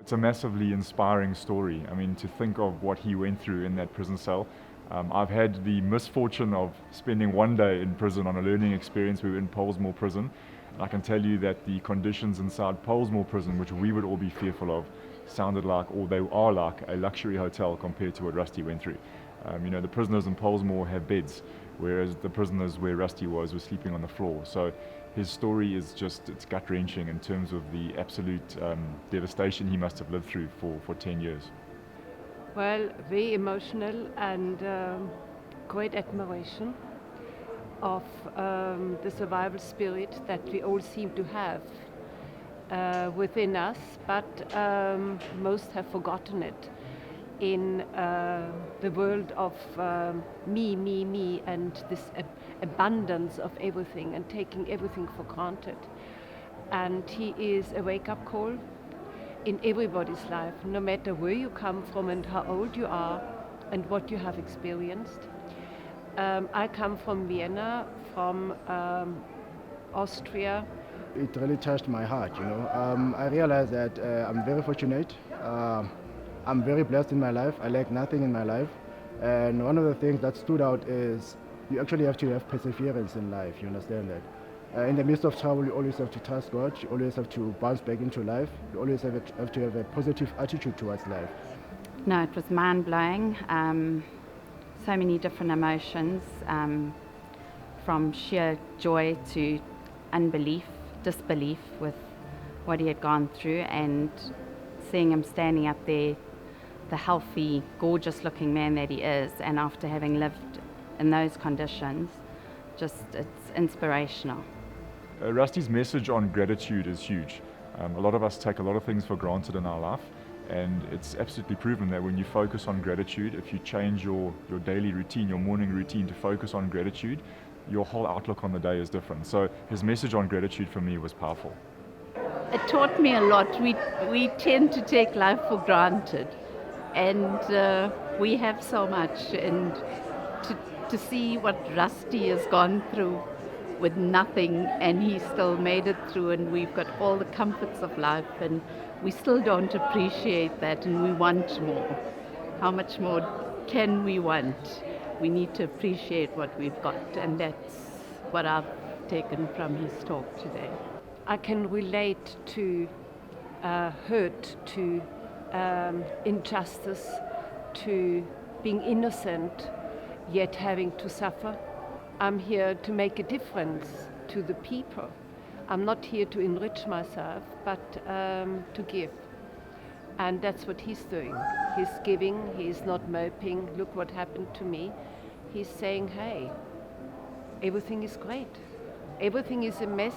It's a massively inspiring story. I mean, to think of what he went through in that prison cell. I've had the misfortune of spending one day in prison on a learning experience. We were in Pollsmoor prison. And I can tell you that the conditions inside Pollsmoor prison, which we would all be fearful of, sounded like, or they are like, a luxury hotel compared to what Rusty went through. The prisoners in Pollsmoor have beds, whereas the prisoners where Rusty was were sleeping on the floor. So his story is just, it's gut-wrenching in terms of the absolute devastation he must have lived through for 10 years. Well, very emotional and great admiration of the survival spirit that we all seem to have within us, but most have forgotten it in the world of me, and this abundance of everything and taking everything for granted. And he is a wake-up call in everybody's life, no matter where you come from and how old you are and what you have experienced. I come from Vienna, from Austria. It really touched my heart, I realized that I'm very fortunate. I'm very blessed in my life. I lack nothing in my life. And one of the things that stood out is you actually have to have perseverance in life, you understand that? In the midst of trouble, you always have to trust God, you always have to bounce back into life, you always have to have a positive attitude towards life. No, it was mind-blowing. So many different emotions, from sheer joy to unbelief, disbelief with what he had gone through, and seeing him standing up there, the healthy, gorgeous-looking man that he is, and after having lived in those conditions, just it's inspirational. Rusty's message on gratitude is huge. A lot of us take a lot of things for granted in our life, and it's absolutely proven that when you focus on gratitude, if you change your daily routine, your morning routine to focus on gratitude, your whole outlook on the day is different. So his message on gratitude for me was powerful. It taught me a lot. We tend to take life for granted, and we have so much, and to see what Rusty has gone through with nothing, and he still made it through, and we've got all the comforts of life, and we still don't appreciate that, and we want more. How much more can we want? We need to appreciate what we've got, and that's what I've taken from his talk today. I can relate to hurt, to injustice, to being innocent, yet having to suffer. I'm here to make a difference to the people. I'm not here to enrich myself, but to give. And that's what he's doing. He's giving, he's not moping, look what happened to me. He's saying, hey, everything is great. Everything is a mess,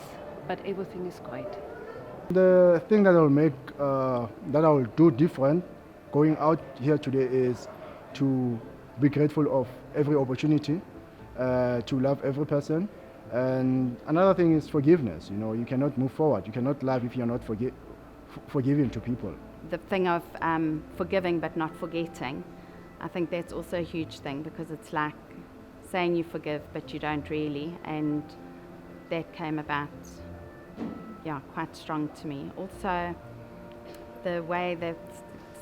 but everything is great. The thing that I will do different going out here today is to be grateful of every opportunity, to love every person. And another thing is forgiveness. You cannot move forward. You cannot love if you're not forgiving to people. The thing of forgiving but not forgetting, I think that's also a huge thing, because it's like saying you forgive but you don't really, and that came about quite strong to me. Also, the way that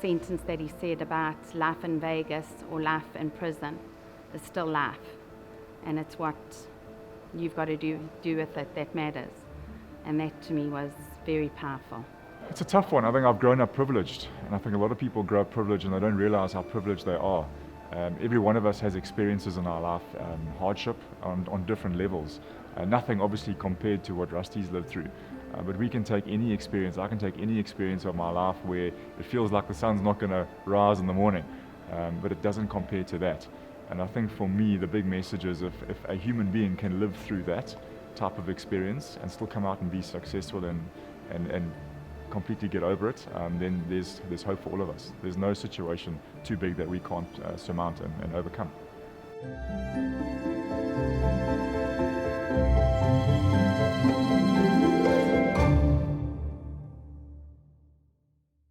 sentence that he said about life in Vegas or life in prison is still life, and it's what you've got to do with it that matters, and that to me was very powerful. It's a tough one. I think I've grown up privileged, and I think a lot of people grow up privileged and they don't realize how privileged they are. Every one of us has experiences in our life, hardship on different levels. Nothing obviously compared to what Rusty's lived through. But we can take any experience, I can take any experience of my life where it feels like the sun's not going to rise in the morning, but it doesn't compare to that. And I think for me, the big message is if a human being can live through that type of experience and still come out and be successful and completely get over it, then there's hope for all of us. There's no situation too big that we can't surmount and overcome.